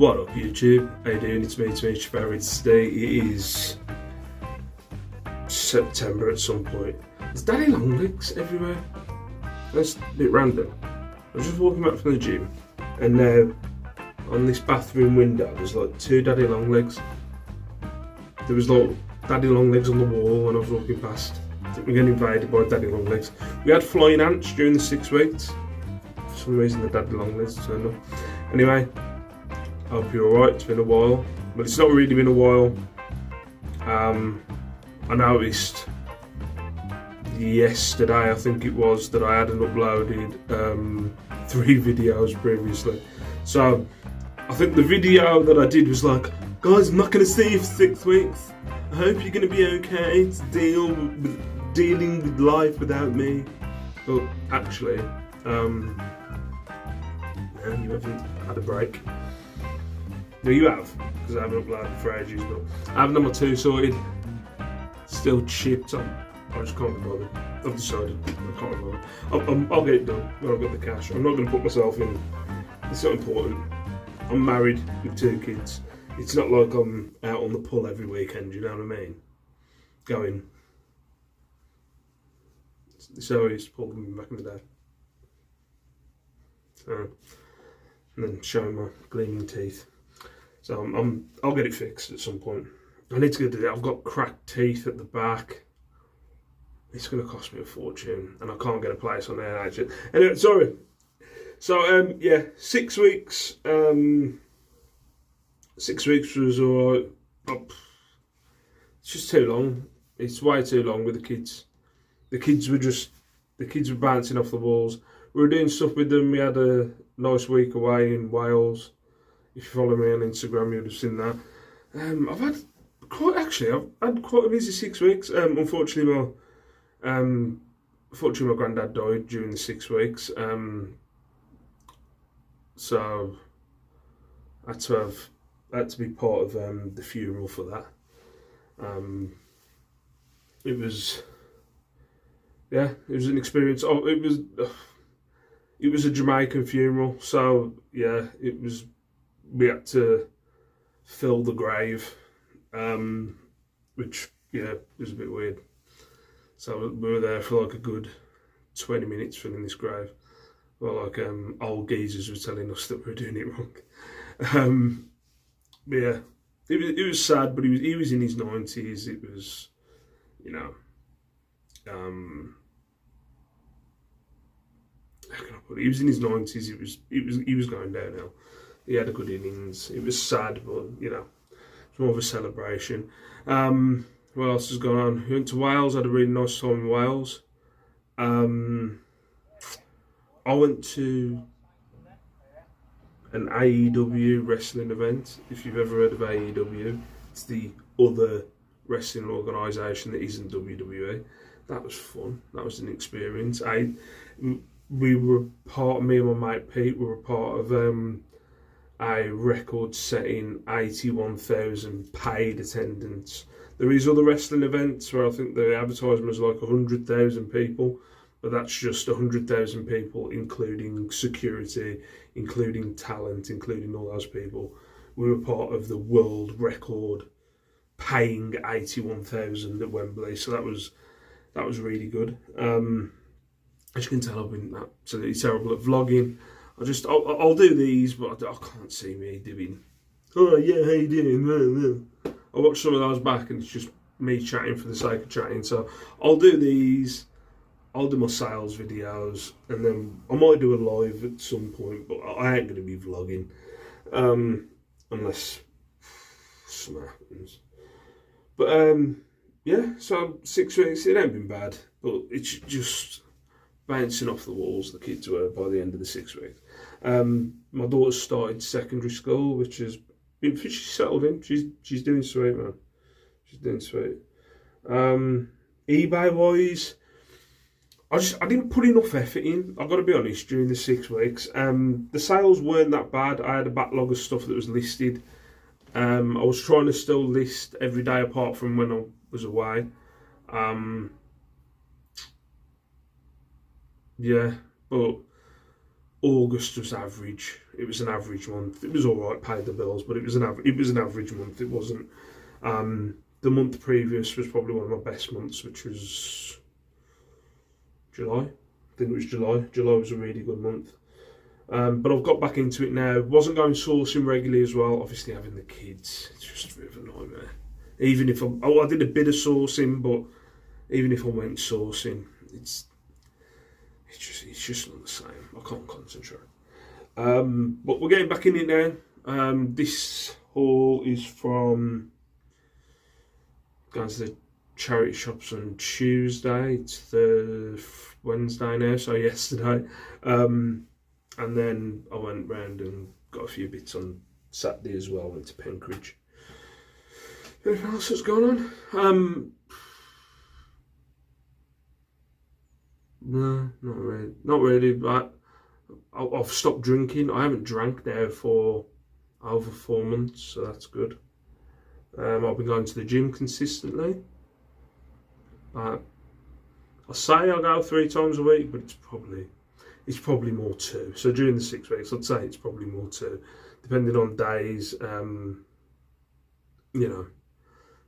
What up YouTube? How you doing? It's me, Barry. Today it is September at some point. There's daddy long legs everywhere. That's a bit random. I was just walking back from the gym and now on this bathroom window there's like two daddy long legs. There was like daddy long legs on the wall when I was walking past. I think we're getting invaded by daddy long legs. We had flying ants during the 6 weeks. For some reason the daddy long legs turned up. Anyway, I hope you're alright. It's been a while, but it's not really been a while. I noticed yesterday, I think it was, that I hadn't uploaded 3 videos previously. So I think the video that I did was like, guys, I'm not going to see you for 6 weeks. I hope you're going to be okay to dealing with life without me. But actually, no, you haven't had a break. No, you have, because I haven't uploaded for ages, but I haven't had my 2 sorted. Still chipped on. I just can't be bothered. I've decided I can't be bothered. I'll get it done when I've got the cash. I'm not going to put myself in. It's not important. I'm married with 2 kids. It's not like I'm out on the pull every weekend, you know what I mean? Going. So I used to pull them back in the day. So, and then showing my gleaming teeth. So I'll get it fixed at some point. I need to go do that. I've got cracked teeth at the back. It's going to cost me a fortune, and I can't get a place on there actually. Anyway, sorry. So yeah, 6 weeks. 6 weeks was alright. It's just too long. It's way too long with the kids. The kids were bouncing off the walls. We were doing stuff with them. We had a nice week away in Wales. If you follow me on Instagram, you'd have seen that. I've had quite a busy 6 weeks. Unfortunately, my granddad died during the 6 weeks. So I had to be part of the funeral for that. It was an experience. It was a Jamaican funeral, so yeah, we had to fill the grave, which yeah was a bit weird. So we were there for like a good 20 minutes filling this grave. Well, like old geezers were telling us that we were doing it wrong. But yeah, it was sad, but he was in his 90s. It was, you know, how can I put it? He was in his 90s. He was going downhill. He had a good innings. It was sad, but you know, it's more of a celebration. What else has gone on? We went to Wales. Had a really nice time in Wales. I went to an AEW wrestling event. If you've ever heard of AEW, it's the other wrestling organisation that isn't WWE. That was fun. That was an experience. Me and my mate Pete were part of a record-setting 81,000 paid attendance. There is other wrestling events where I think the advertisement is like 100,000 people, but that's just 100,000 people, including security, including talent, including all those people. We were part of the world record paying 81,000 at Wembley, so that was really good. As you can tell, I've been absolutely terrible at vlogging. I'll do these, but I can't see me doing, oh yeah, how you doing? I watch some of those back and it's just me chatting for the sake of chatting. So I'll do these, I'll do my sales videos, and then I might do a live at some point, but I ain't going to be vlogging. Unless something happens. But yeah, so 6 weeks, it ain't been bad, but it's just bouncing off the walls, the kids were, by the end of the 6 weeks. My daughter started secondary school, which is, she's settled in. She's doing sweet, man. She's doing sweet. eBay wise, I didn't put enough effort in. I've got to be honest. During the 6 weeks, the sales weren't that bad. I had a backlog of stuff that was listed. I was trying to still list every day apart from when I was away. Yeah, but August was average. It was an average month. It was all right, paid the bills, but it was an average month. It wasn't. The month previous was probably one of my best months, which was July. I think it was July. July was a really good month. But I've got back into it now. Wasn't going sourcing regularly as well. Obviously, having the kids, it's just a bit of a nightmare. Even if I did a bit of sourcing, but even if I went sourcing, it's just not the same. I can't concentrate. But we're getting back in it now. This haul is from going to the charity shops on Tuesday. It's the Wednesday now, so yesterday. And then I went round and got a few bits on Saturday as well. Went to Penkridge. Anything else that's going on? No, not really. Not really. But I've stopped drinking. I haven't drank now for over 4 months, so that's good. I've been going to the gym consistently. I say I go 3 times a week, but it's probably more 2. So during the 6 weeks, I'd say it's probably more 2, depending on days.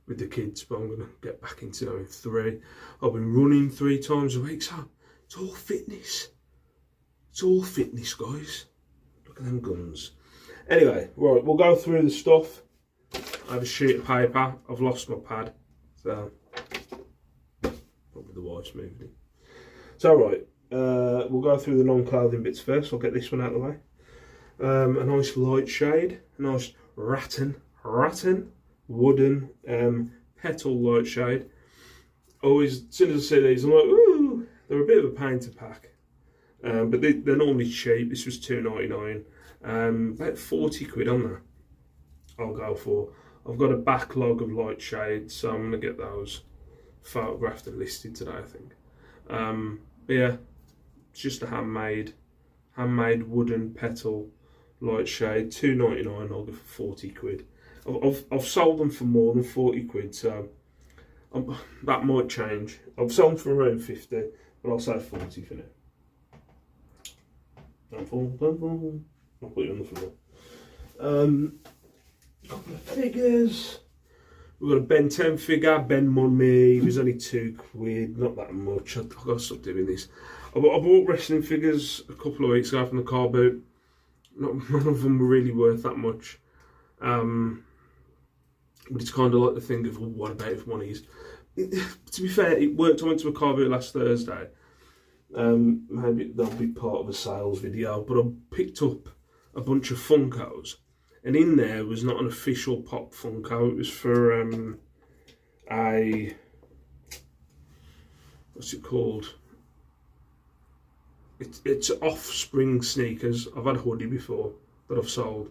With the kids, but I'm gonna get back into going 3. I've been running 3 times a week, so it's all fitness. It's all fitness, guys. Look at them guns. Anyway, right, we'll go through the stuff. I have a sheet of paper. I've lost my pad, so probably the wife's moved it. So right, we'll go through the non-clothing bits first. I'll get this one out of the way. A nice light shade, a nice rattan wooden petal light shade. Always, as soon as I see these, I'm like, ooh, they're a bit of a pain to pack. But they're normally cheap. This was £2.99. About 40 quid on that. I'll go for. I've got a backlog of light shades, so I'm gonna get those photographed and listed today, I think. But yeah, it's just a handmade wooden petal light shade. £2.99. I'll go for 40 quid. I've sold them for more than 40 quid, so that might change. I've sold them for around 50, but I'll say 40 for now. Don't fall. I'll put it on the floor. Couple of figures. We've got a Ben 10 figure, Ben Money. It was only 2 quid, not that much. I've got to stop doing this. I bought wrestling figures a couple of weeks ago from the car boot. None of them were really worth that much. But it's kind of like the thing of, well, what about if one is? To be fair, it worked. I went to a car boot last Thursday. Maybe that'll be part of a sales video, but I picked up a bunch of Funkos, and in there was not an official Pop Funko. It was for what's it called? It's Offspring sneakers. I've had a hoodie before that I've sold.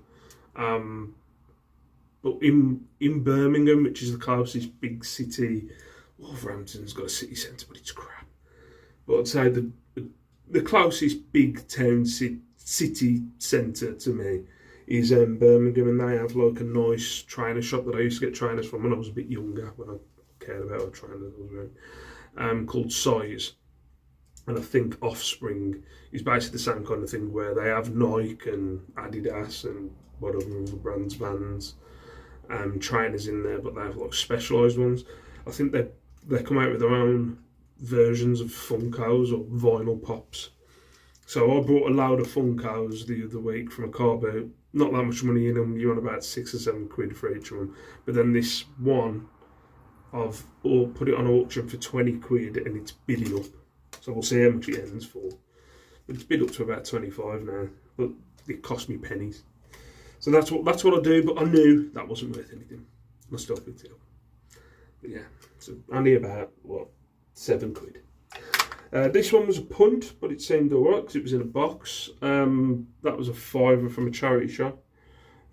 But in Birmingham, which is the closest big city, Wolverhampton's got a city centre, but it's crap. But I'd say the closest big town city centre to me is Birmingham, and they have like a nice trainer shop that I used to get trainers from when I was a bit younger, when I cared about what trainers I was wearing, called Size. And I think Offspring is basically the same kind of thing, where they have Nike and Adidas and whatever other brands, Vans, trainers in there, but they have like specialised ones. I think they come out with their own versions of Funkos or vinyl pops. So I bought a load of Funkos the other week from a car boot. Not that much money in them. You're on about 6 or 7 quid for each one. But then this one, I've put it on auction for 20 quid, and it's bidding up. So we'll see how much it ends for. But it's bid up to about 25 now. But it cost me pennies. So that's what I do. But I knew that wasn't worth anything. I still picked it up. But yeah, so only about 7 quid. This one was a punt, but it seemed alright because it was in a box. That was a £5 from a charity shop.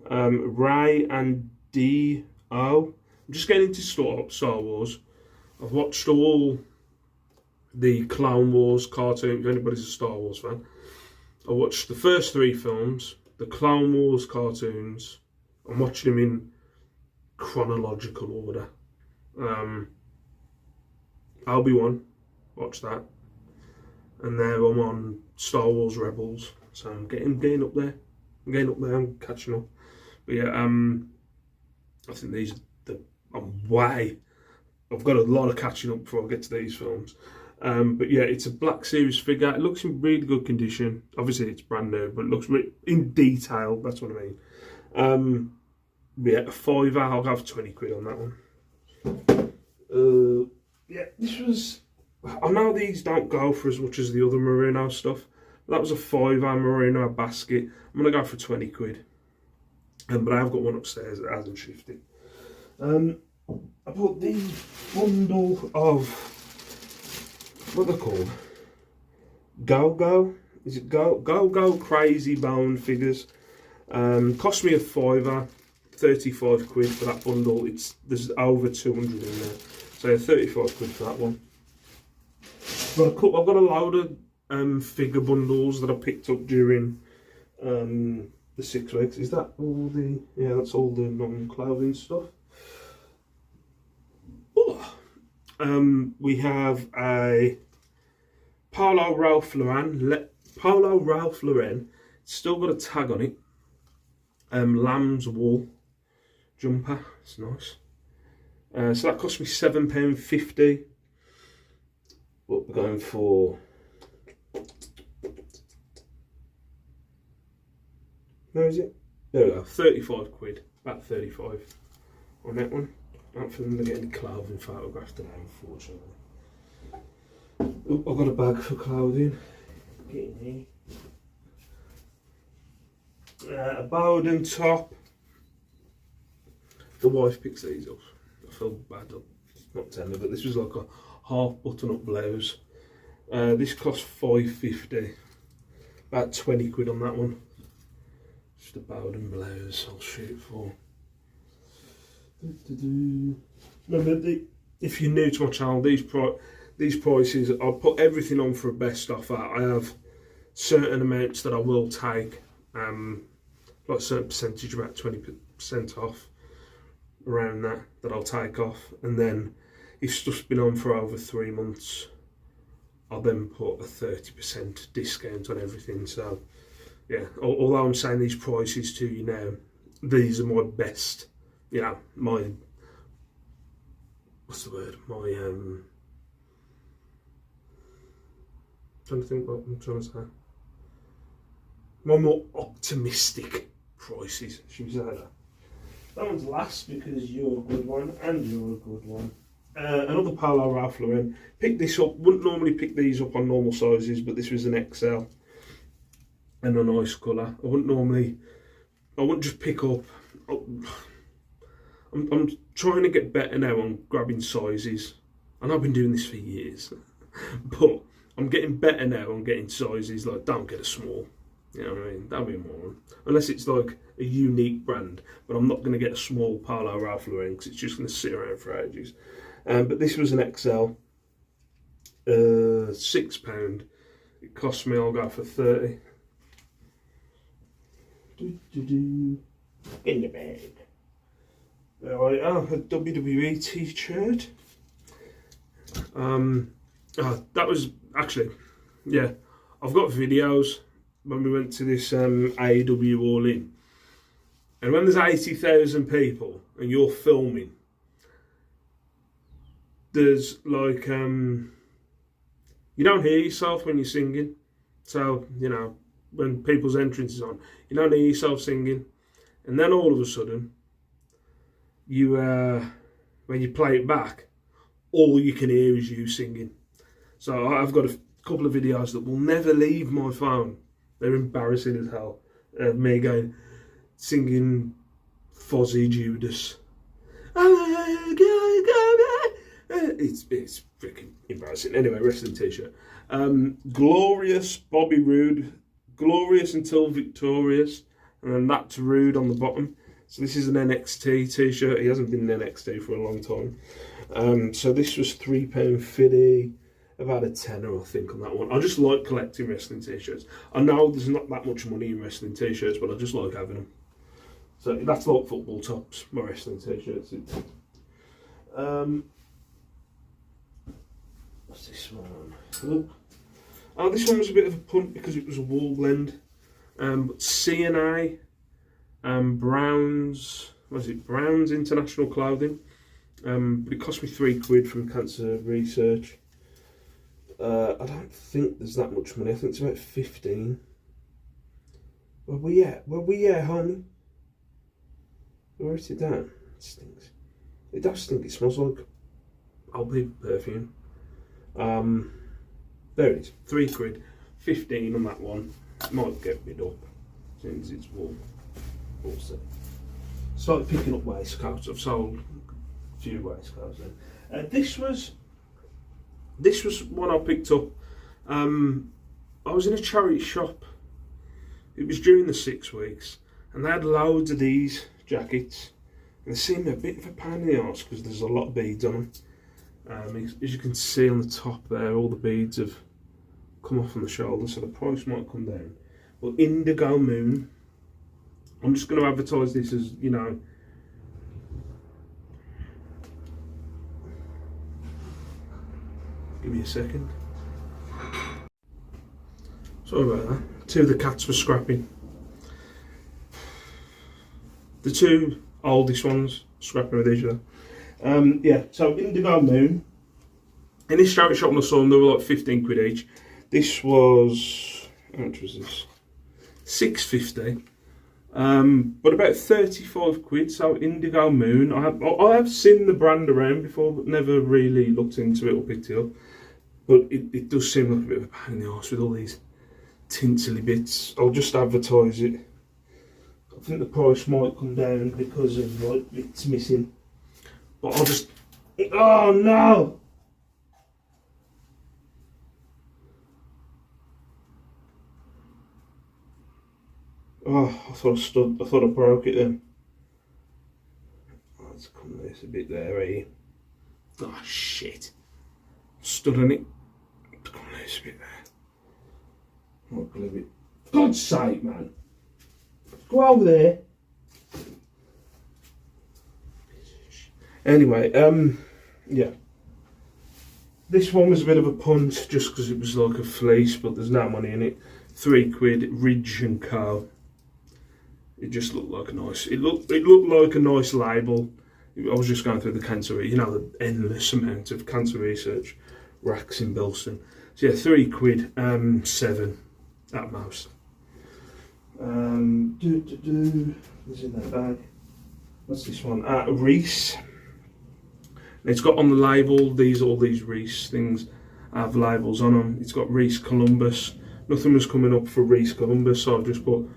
Ray and D.O. I'm just getting into Star Wars. I've watched all the Clone Wars cartoon, if anybody's a Star Wars fan. I watched the first 3 films, the Clone Wars cartoons. I'm watching them in chronological order. Obi-Wan, watch that. And now I'm on Star Wars Rebels. So I'm getting up there. I'm catching up. But yeah, I think these are I've got a lot of catching up before I get to these films. But yeah, it's a Black Series figure. It looks in really good condition. Obviously, it's brand new, but it looks in detail. That's what I mean. Yeah, a £5. I'll have 20 quid on that one. Yeah, this was. I know these don't go for as much as the other merino stuff. But that was a £5 merino basket. I'm gonna go for 20 quid. But I've got one upstairs that hasn't shifted. I bought the bundle of, what are they called? Go-Go? Is it Go-Go Crazy Bone figures? Cost me a £5, 35 quid for that bundle. There's over 200 in there. So 35 quid for that one. I've got a load of figure bundles that I picked up during the 6 weeks. Is that all the, yeah, that's all the non-clothing stuff. We have a Polo Ralph Lauren. It's still got a tag on it. Lamb's wool jumper. It's nice. So that cost me £7.50. What we're going for? Where is it? There we go. 35 quid. About 35 on that one. I don't think I'm going to get any clothing photographs today, unfortunately. Oh, I've got a bag for clothing. Get in here. A Bowden top. The wife picks these up. I feel bad, not tender, but this was like a half button-up blouse. This cost £5.50. About 20 quid on that one. Just a Bowden blouse. I'll shoot for. Remember, if you're new to my channel, these prices, I'll put everything on for a best offer. I have certain amounts that I will take, like a certain percentage, about 20% off, around that I'll take off. And then if stuff's been on for over 3 months, I'll then put a 30% discount on everything. So yeah, although I'm saying these prices to you now, these are my best. Yeah, my, what's the word? My, trying to think what I'm trying to say. My more optimistic prices, should we say that? That one's last because you're a good one and you're a good one. Another Polo Ralph Lauren. Picked this up, wouldn't normally pick these up on normal sizes, but this was an XL and a nice colour. I wouldn't just pick up. I'm trying to get better now on grabbing sizes. And I've been doing this for years. But I'm getting better now on getting sizes. Like, don't get a small. You know what I mean? That'd be more. Unless it's like a unique brand. But I'm not going to get a small Polo Ralph Lauren because it's just going to sit around for ages. But this was an XL. £6. It cost me, I'll go for 30. In the bag. There I have a WWE t-shirt. That was actually, yeah, I've got videos when we went to this AEW All In. And when there's 80,000 people and you're filming, there's like, you don't hear yourself when you're singing. So, you know, when people's entrance is on, you don't hear yourself singing. And then all of a sudden, you when you play it back, all you can hear is you singing. So I've got a couple of videos that will never leave my phone. They're embarrassing as hell. Me going singing Fozzy Judas. It's freaking embarrassing. Anyway, wrestling t-shirt. Glorious Bobby Roode. Glorious until victorious. And then that's Rude on the bottom. So this is an NXT t-shirt. He hasn't been in NXT for a long time. So this was £3.50. I've had a tenner, I think, on that one. I just like collecting wrestling t-shirts. I know there's not that much money in wrestling t-shirts, but I just like having them. So that's like football tops, my wrestling t-shirts. What's this one? Oh, this one was a bit of a punt because it was a wall blend. CNA, Brown's, what is it, Brown's International Clothing. But it cost me £3 from Cancer Research. I don't think there's that much money. I think it's about 15. Where we at, homie? Where is it down? It stinks. It does stink. It smells like old people perfume. There it is. £3, 15 on that one. Might get rid up as soon as it's warm. Also, started picking up waistcoats. I've sold a few waistcoats then. This was one I picked up. I was in a charity shop. It was during the 6 weeks, and they had loads of these jackets. And they seemed a bit of a pain in the arse because there's a lot of beads on them. As you can see on the top there, all the beads have come off on the shoulder, so the price might come down. But Indigo Moon, I'm just going to advertise this as, you know, give me a second. Sorry about that. 2 of the cats were scrapping. The 2 oldest ones scrapping with each other. Yeah, so Indigo Moon. In this charity shop I saw them, they were like £15 each. This was, how much was this? £6.50. But about £35. So Indigo Moon. I have seen the brand around before, but never really looked into it or picked it up. But it does seem like a bit of a pain in the arse with all these tinsely bits. I'll just advertise it. I think the price might come down because of like bits missing. But I'll just, oh no! Oh, I thought I broke it then. Let's come this a bit there, eh? Oh shit. Stood on it. Come this a bit there. Not believe it. God's sake, man. Go over there. Anyway, yeah. This one was a bit of a punt just because it was like a fleece, but there's no money in it. £3, Ridge and Co. It just looked like a nice. It looked like a nice label. I was just going through the cancer, you know, the endless amount of Cancer Research racks in Bilston. So yeah, £3, 7 at most. What's in that bag? What's this one? Reese. It's got on the label all these Reese things have labels on them. It's got Reese Columbus. Nothing was coming up for Reese Columbus, so I've just put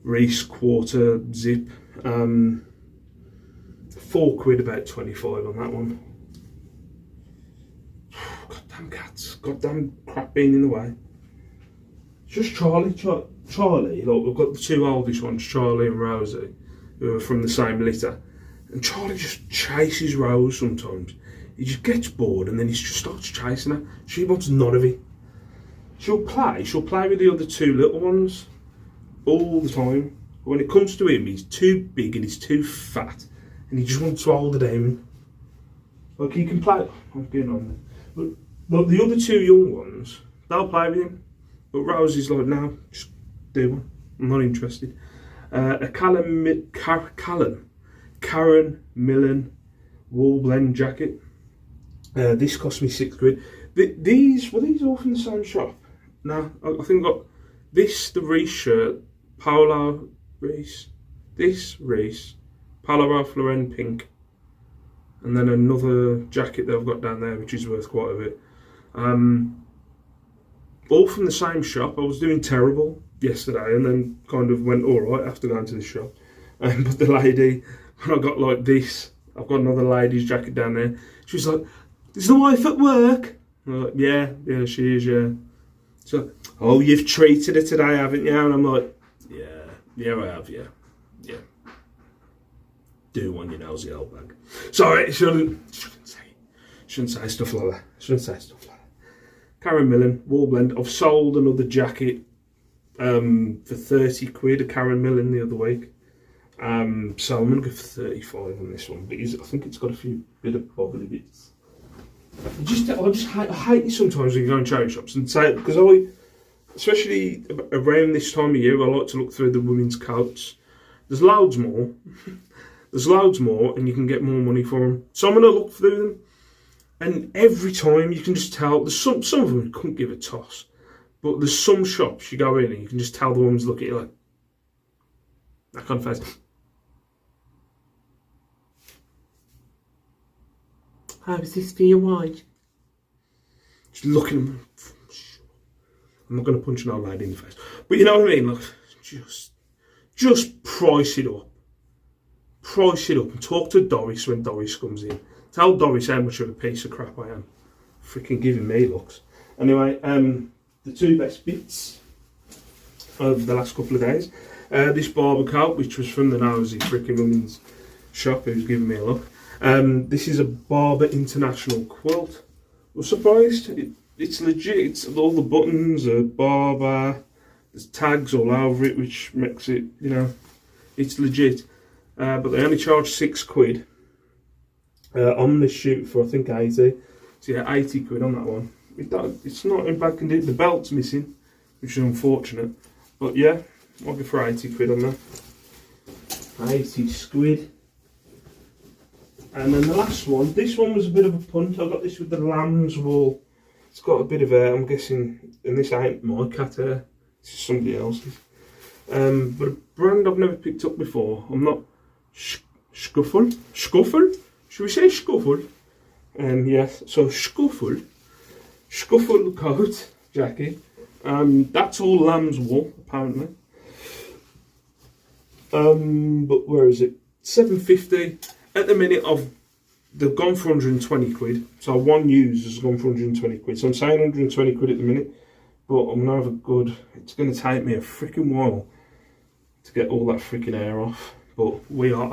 Reese quarter zip. £4, about 25 on that one. Goddamn cats, goddamn crap being in the way. It's just Charlie, like we've got the 2 oldest ones, Charlie and Rosie, who are from the same litter. And Charlie just chases Rose sometimes. He just gets bored and then he just starts chasing her. She wants none of it. She'll play with the other 2 little ones all the time. But when it comes to him, he's too big and he's too fat. And he just wants to hold her down. Like he can play, I'm getting on there. But the other 2 young ones, they'll play with him. But Rosie's like, no, just do one. I'm not interested. A Karen Millen wool blend jacket. This cost me £6. These were these all from the same shop? No, I think I got this, the Reese shirt, Polo Reese, this Reese, Polo Ralph Lauren pink, and then another jacket that I've got down there which is worth quite a bit. All from the same shop. I was doing terrible yesterday and then kind of went alright after going to this shop. But the lady, when I got like this, I've got another lady's jacket down there. She was like, "Is the wife at work?" And I'm like, yeah, she is, yeah. So, "Oh, you've treated her today, haven't you?" And I'm like, yeah, I have, yeah. Do one, you nosy old bag. Sorry, shouldn't say stuff like that. Karen Millen, wool blend. I've sold another jacket for £30, a Karen Millen the other week. So I'm going to go for 35 on this one. But I think it's got a few bit of bobbly bits. I hate it sometimes when you go in charity shops and say, because especially around this time of year, I like to look through the women's coats. There's loads more. There's loads more, and you can get more money for them. So I'm going to look through them, and every time you can just tell. There's some of them you couldn't give a toss, but there's some shops you go in and you can just tell the woman's looking at you like that kind of face. How is this for your wife? Just looking at them. I'm not going to punch an old lady in the face, but you know what I mean. Look, just price it up. Price it up and talk to Doris when Doris comes in. Tell Doris how much of a piece of crap I am. Freaking giving me looks. Anyway, the two best bits of the last couple of days. This barber coat, which was from the nosy freaking woman's shop who's giving me a look. This is a Barber International quilt. I was surprised. It's legit. It's all the buttons are Barber. There's tags all over it, which makes it, you know, it's legit. But they only charge £6 on this shoot for I think 80. So yeah, 80 quid on that one. It's not in bad condition. The belt's missing, which is unfortunate. But yeah, I'll go for 80 quid on that. 80 squid. And then the last one, this one was a bit of a punt. I got this with the lamb's wool. It's got a bit of hair, I'm guessing, and this ain't my cat hair. This is somebody else's. But a brand I've never picked up before. I'm not Scuffle? Should we say Scuffle? Yes, so Scuffle coat jacket. That's all lamb's wool, apparently. But where is it? £7.50 at the minute. They've gone for 120 quid. So one used has gone for 120 quid. So I'm saying 120 quid at the minute. But I'm gonna have a good. It's gonna take me a freaking while to get all that freaking hair off. But we are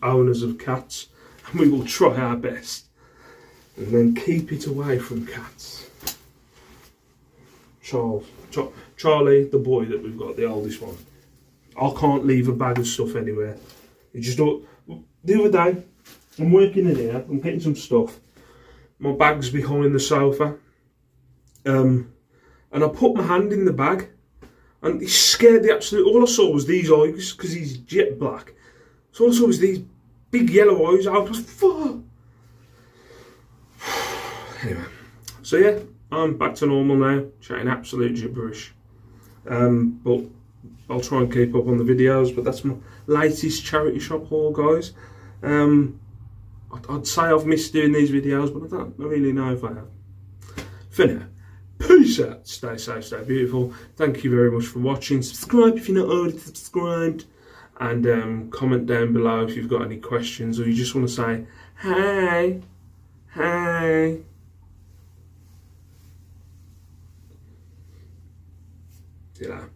owners of cats, and we will try our best. And then keep it away from cats. Charlie, the boy that we've got, the oldest one. I can't leave a bag of stuff anywhere. You just don't. The other day, I'm working in here. I'm getting some stuff. My bag's behind the sofa. And I put my hand in the bag, and he scared the absolute. All I saw was these eyes, because he's jet black. So all I saw was these big yellow eyes. I was fuck. Anyway, so yeah, I'm back to normal now, chatting absolute gibberish. But I'll try and keep up on the videos. But that's my latest charity shop haul, guys. I'd say I've missed doing these videos, but I don't really know if I have. For now. Peace out. Stay safe, stay beautiful. Thank you very much for watching. Subscribe if you're not already subscribed. And comment down below if you've got any questions or you just want to say, hey. See you later.